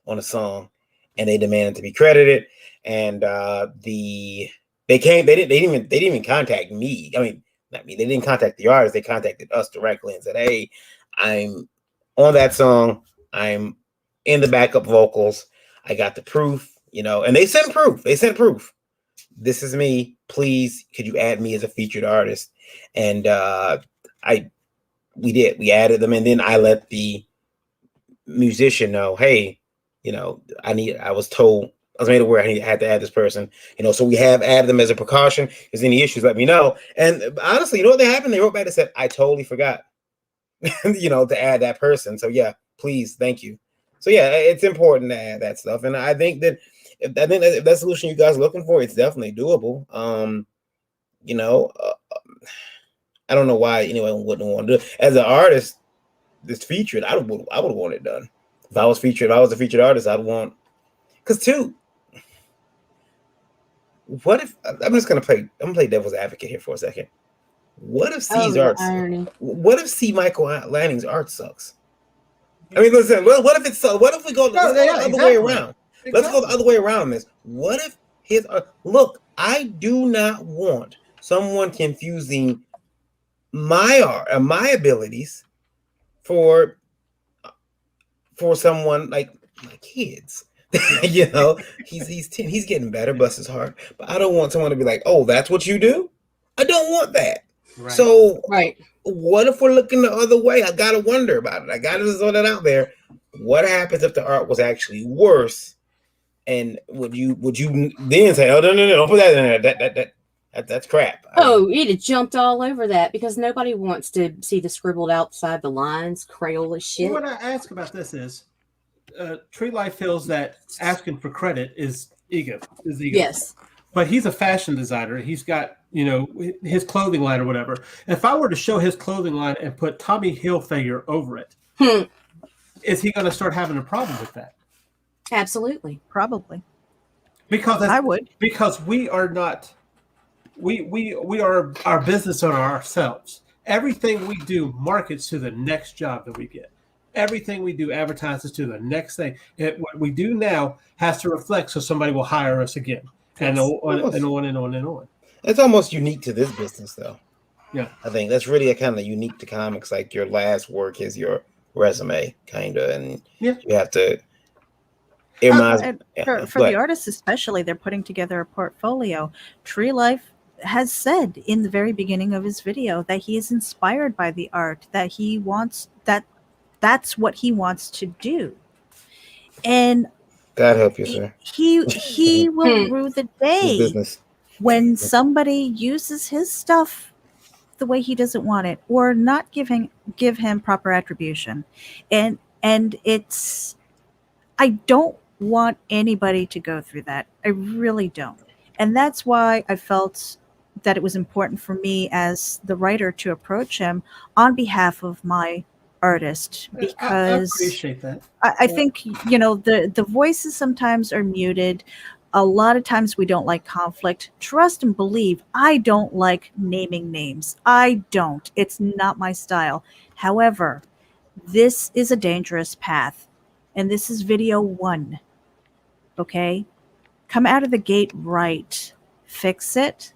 on a song, and they demanded to be credited. And they didn't even contact me. I mean, not me. They didn't contact the artist. They contacted us directly and said, "Hey, I'm on that song. I'm in the backup vocals. I got the proof, and they sent proof. This is me. Please, could you add me as a featured artist?" And we did. We added them, and then I let the musician know, "Hey, I was made aware I had to add this person, so we have added them as a precaution. If there's any issues, let me know." And honestly, you know what happened? They wrote back and said, "I totally forgot, to add that person. So yeah, please, thank you." So yeah, it's important to add that stuff. And I think that if that's the solution you guys are looking for, it's definitely doable. I don't know why anyone wouldn't want to do it. As an artist that's featured, I would want it done. If I was a featured artist, I'd want, because too, what if I'm gonna play devil's advocate here for a second. What if C's art? What if C. Michael Lanning's art sucks? I mean, listen. What if it's so? What if we go the other way around? Exactly. Let's go the other way around this. What if his art? Look, I do not want someone confusing my art and my abilities for someone like my kids. He's 10. He's getting better, bless his heart. But I don't want someone to be like, "Oh, that's what you do." I don't want that. Right. So, what if we're looking the other way? I gotta wonder about it. I gotta just throw that out there. What happens if the art was actually worse? And would you then say, "Oh, no, don't put that in there. That's crap"? Oh, it had jumped all over that because nobody wants to see the scribbled outside the lines, Crayola shit. Well, what I ask about this is, Tree Life feels that asking for credit is ego. Yes. But he's a fashion designer. He's got, his clothing line or whatever. If I were to show his clothing line and put Tommy Hilfiger over it, is he going to start having a problem with that? Absolutely. Probably. Because I would. Because we are not, we are our business owner ourselves. Everything we do markets to the next job that we get. Everything we do advertises to the next thing. What we do now has to reflect so somebody will hire us again. And on and on and on and on. It's almost unique to this business, though. Yeah, I think that's really a kind of unique to comics. Like your last work is your resume, kind of, and you have to. For the artists, especially, they're putting together a portfolio. Tree Life has said in the very beginning of his video that he is inspired by the art, that he wants that's what he wants to do, and. God help you, sir. He will rue the day when somebody uses his stuff the way he doesn't want it, or not give him proper attribution. And it's, I don't want anybody to go through that. I really don't. And that's why I felt that it was important for me as the writer to approach him on behalf of my artist, because I appreciate that. I think the voices sometimes are muted. A lot of times we don't like conflict. Trust and believe, I don't like naming names. I don't. It's not my style. However, this is a dangerous path, and this is video 1. Okay, come out of the gate right. Fix it.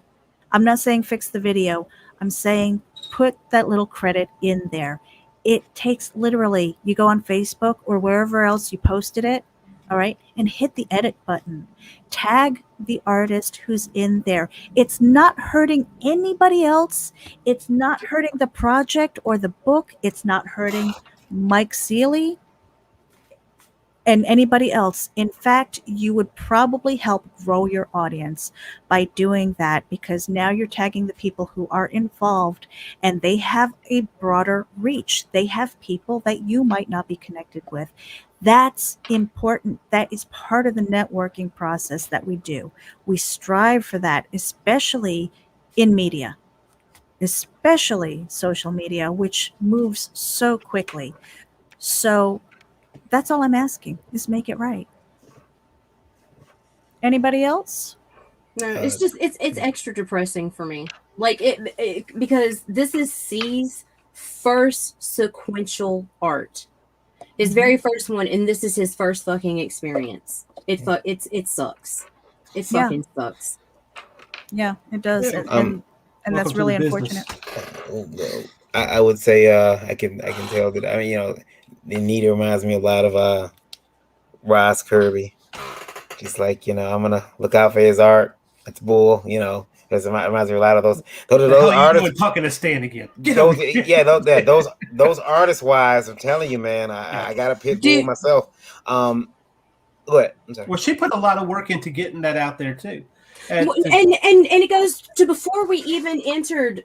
I'm not saying fix the video. I'm saying put that little credit in there. It takes literally, you go on Facebook or wherever else you posted it, all right, and hit the edit button. Tag the artist who's in there. It's not hurting anybody else. It's not hurting the project or the book. It's not hurting Mike Seeley and anybody else. In fact, you would probably help grow your audience by doing that, because now you're tagging the people who are involved and they have a broader reach. They have people that you might not be connected with. That's important. That is part of the networking process that we do. We strive for that, especially in media, especially social media, which moves so quickly. So that's all I'm asking, is make it right. Anybody else? No, it's just it's extra depressing for me. Like it because this is C's first sequential art. His very first one, and this is his first fucking experience. It sucks. It fucking sucks. Yeah, it does. Yeah. And that's really unfortunate. I would say I can tell that. I mean, Anita reminds me a lot of Ross Kirby. She's like, I'm gonna look out for his art. That's bull, because it reminds me a lot of those artists. Talking to Stan again. Those artist wives. I'm telling you, man, I got a pit bull myself. What? I'm sorry. Well, she put a lot of work into getting that out there too, and it goes to before we even entered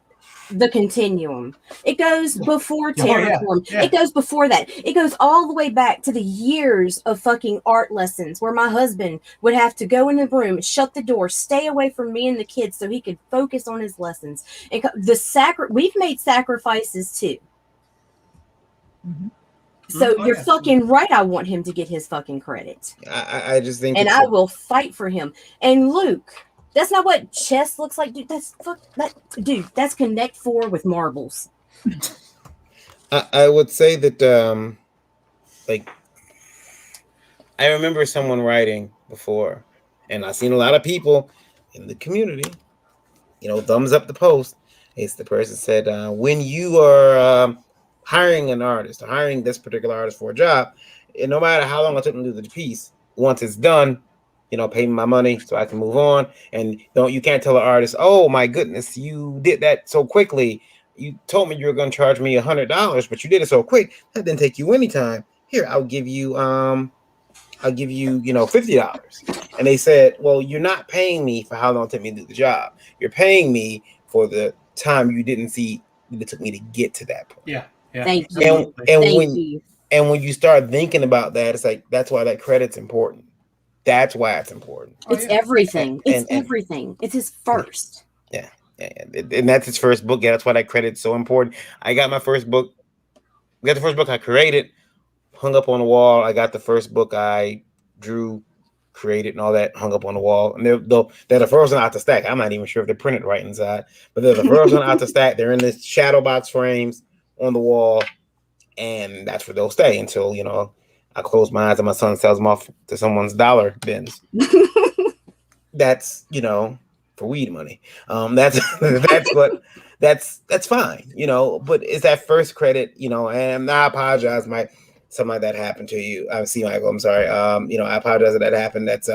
the continuum. It goes before Terraform. It goes before that. It goes all the way back to the years of fucking art lessons where my husband would have to go in the room, shut the door, stay away from me and the kids so he could focus on his lessons. And we've made sacrifices too. Mm-hmm. So you're fucking right. I want him to get his fucking credit. I just think, and I will fight for him. And Luke, that's not what chess looks like, dude. That's Connect 4 with marbles. I would say that, I remember someone writing before, and I've seen a lot of people in the community, thumbs up the post. It's the person said, when you are hiring an artist or hiring this particular artist for a job, and no matter how long it took them to do the piece, once it's done, pay me my money so I can move on. And you can't tell an artist, oh my goodness, you did that so quickly. You told me you were going to charge me $100, but you did it so quick that didn't take you any time. Here, I'll give you $50. And they said, well, you're not paying me for how long it took me to do the job. You're paying me for the time you didn't see it took me to get to that point. Yeah. Thank you. And when you start thinking about that, it's like, that's why that credit's important. That's why it's important. It's everything. It's everything. It's his first. Yeah. And that's his first book. Yeah, that's why that credit's so important. I got my first book. I got the first book I created, hung up on the wall. I got the first book I drew, created, and all that hung up on the wall. And they're the first one out the stack. I'm not even sure if they're printed right inside, but they're the first one out the stack. They're in this shadow box frames on the wall, and that's where they'll stay until I close my eyes and my son sells them off to someone's dollar bins. That's for weed money. That's fine. But it's that first credit. And I apologize, Mike. Something like that happened to you. I see, Michael. I'm sorry. I apologize that happened. That's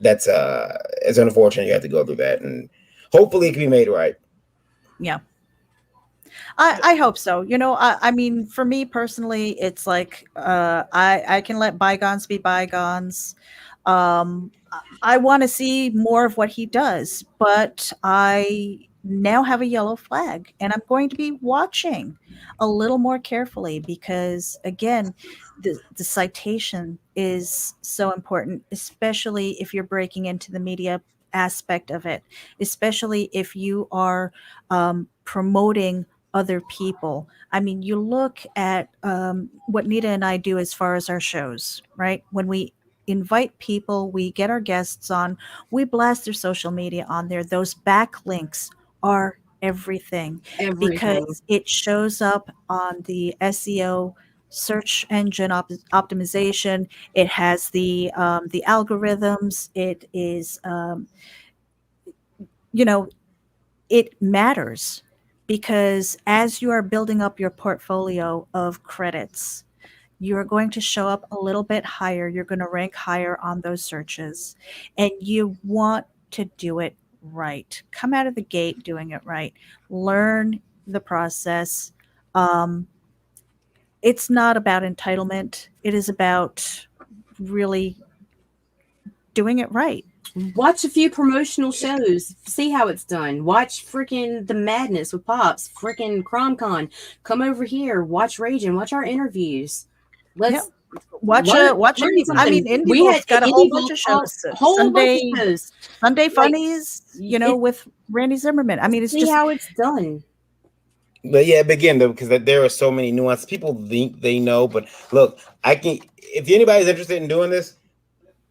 it's unfortunate you have to go through that, and hopefully it can be made right. Yeah. I hope so. I mean, for me personally, it's like I can let bygones be bygones. I want to see more of what he does, but I now have a yellow flag, and I'm going to be watching a little more carefully because, again, the citation is so important, especially if you're breaking into the media aspect of it, especially if you are promoting other people. I mean, you look at what Nita and I do as far as our shows, right? When we invite people, we get our guests on, we blast their social media on there. Those backlinks are everything. Because it shows up on the SEO search engine optimization. It has the algorithms. It is, it matters. Because as you are building up your portfolio of credits, you're going to show up a little bit higher. You're going to rank higher on those searches. And you want to do it right. Come out of the gate doing it right. Learn the process. It's not about entitlement. It is about really doing it right. Watch a few promotional shows. See how it's done. Watch freaking The Madness with Pops. Freaking CromCon. Come over here. Watch Ragin. Watch our interviews. Let's watch. I mean, Indie got a whole bunch of shows. Sunday Funnies. With Randy Zimmerman. I mean, it's just how it's done. But yeah, again, because there are so many nuances. People think they know, but look, if anybody's interested in doing this,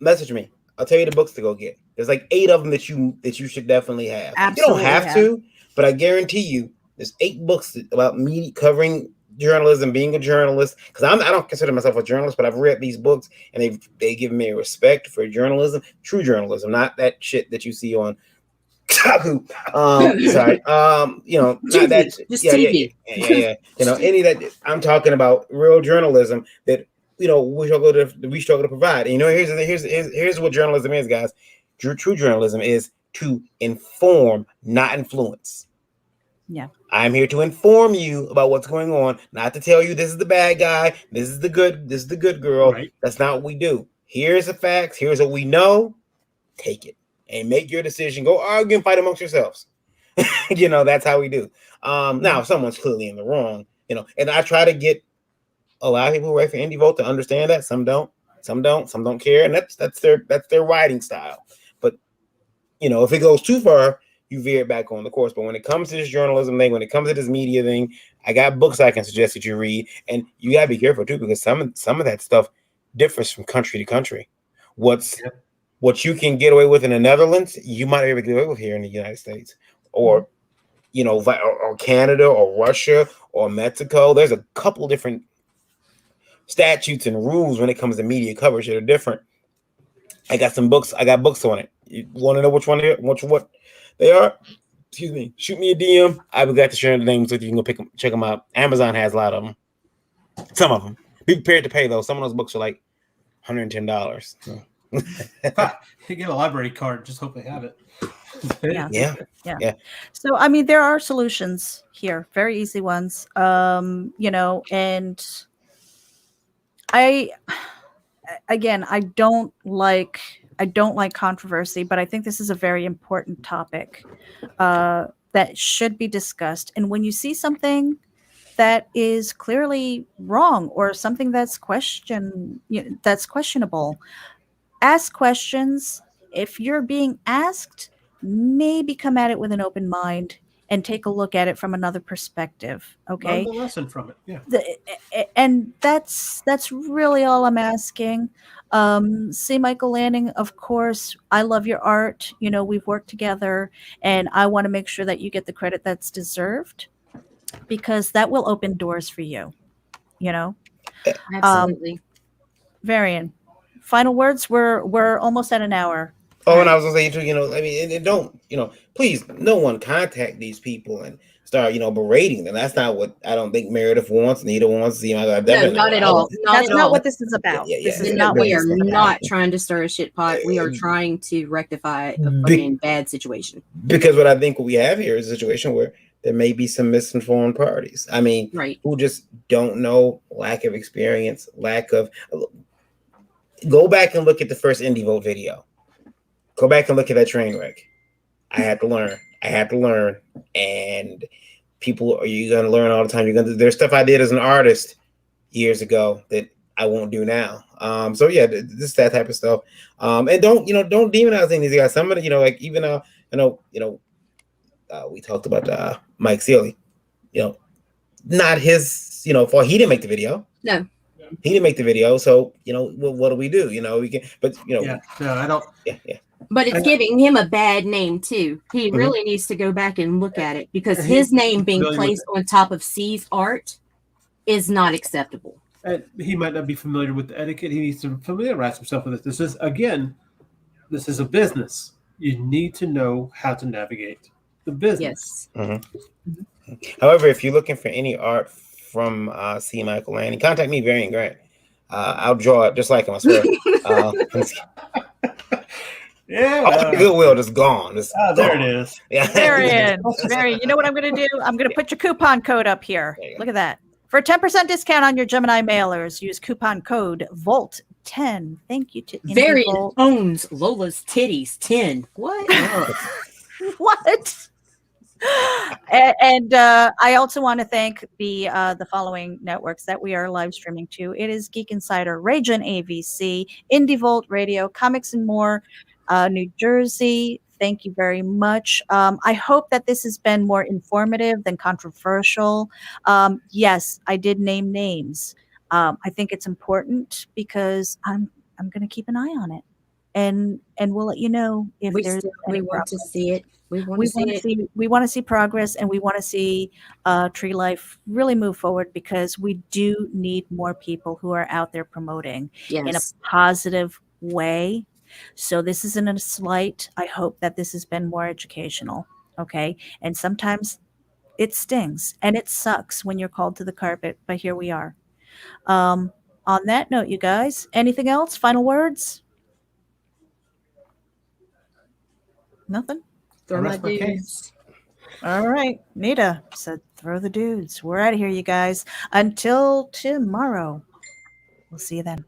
message me. I'll tell you the books to go get. There's like 8 of them that you should definitely have. Absolutely you don't have to, but I guarantee you, there's 8 books about me covering journalism, being a journalist, because I don't consider myself a journalist, but I've read these books and they give me a respect for journalism, true journalism, not that shit that you see on Taku. Sorry. Not TV, that. just Yeah, TV. yeah. Any that I'm talking about real journalism that we struggle to provide. And, here's what journalism is, guys. True journalism is to inform, not influence. Yeah. I'm here to inform you about what's going on, not to tell you this is the bad guy, this is the good girl. Right. That's not what we do. Here's the facts. Here's what we know. Take it and make your decision. Go argue and fight amongst yourselves. That's how we do. Now, if someone's clearly in the wrong, and I try to get a lot of people who write for Indie Vote to understand that. Some don't care, and that's their writing style. But if it goes too far, you veer back on the course. But when it comes to this journalism thing, when it comes to this media thing, I got books I can suggest that you read, and you gotta be careful too, because some of that stuff differs from country to country. What you can get away with in the Netherlands, you might be able to get away with here in the United States, or or Canada, or Russia, or Mexico. There's a couple different statutes and rules when it comes to media coverage that are different. I got books on it. You want to know what they are? Excuse me. Shoot me a DM. I would glad to share the names with you. You can go check them out. Amazon has a lot of them. Some of them. Be prepared to pay though. Some of those books are like $110. So. You get a library card. Just hope they have it. Yeah. So I mean, there are solutions here, very easy ones. And I don't like controversy, but I think this is a very important topic that should be discussed. And when you see something that is clearly wrong or something that's questionable, ask questions. If you're being asked, maybe come at it with an open mind and take a look at it from another perspective. Okay. Learn the lesson from it. Yeah. And that's really all I'm asking. C. Michael Lanning, of course, I love your art. We've worked together, and I want to make sure that you get the credit that's deserved, because that will open doors for you. Absolutely. Varian, final words. We're almost at an hour. Oh, and I was gonna say too, and don't, please, no one contact these people and start, berating them. That's not what I don't think Meredith wants, Nita wants. No, not at all. That's not what this is about. This is not what we are this is about. not trying to stir a shit pot. We are trying to rectify a fucking bad situation. Because what I think we have here is a situation where there may be some misinformed parties. I mean, right, who just don't know, lack of experience, go back and look at the first Indie Vote video. Go back and look at that train wreck. I had to learn. And people, are you going to learn all the time? There's stuff I did as an artist years ago that I won't do now. So yeah, this that type of stuff. And don't demonize any of these guys. Some of the, we talked about Mike Sealy. Not his, fault. He didn't make the video. No. He didn't make the video. So, what do we do? We can, but Yeah, no, I don't. Yeah. But it's giving him a bad name too. He really needs to go back and look at it, because his name being placed on top of C's art is not acceptable. He might not be familiar with the etiquette. He needs to familiarize himself with it. This is a business. You need to know how to navigate the business. Yes. Mm-hmm. However, if you're looking for any art from C. Michael Lanning, contact me, Varian Grant. I'll draw it just like him, I swear. Yeah, Goodwill just gone. There it is. Yeah. Varian, you know what I'm going to do? I'm going to put your coupon code up here. Look at that. For a 10% discount on your Gemini mailers, use coupon code VOLT10. Thank you to Varian owns Lola's Titties 10. What? What? And I also want to thank the following networks that we are live streaming to. It is Geek Insider, Ragin AVC, Indie Volt Radio, Comics and More, New Jersey. Thank you very much. I hope that this has been more informative than controversial. Yes, I did name names. I think it's important because I'm going to keep an eye on it. and we'll let you know if there's any we want to progress. see it. We want We to see want to it. see progress, and we want to see tree life really move forward, because we do need more people who are out there promoting in a Yes. positive way. So this isn't a slight. I hope that this has been more educational. Okay. And sometimes it stings and it sucks when you're called to the carpet, but here we are. On that note, you guys, anything else? Final words? Nothing? Throw my rest my case. dudes. All right. Nita said, throw the dudes. We're out of here, you guys. Until tomorrow. We'll see you then.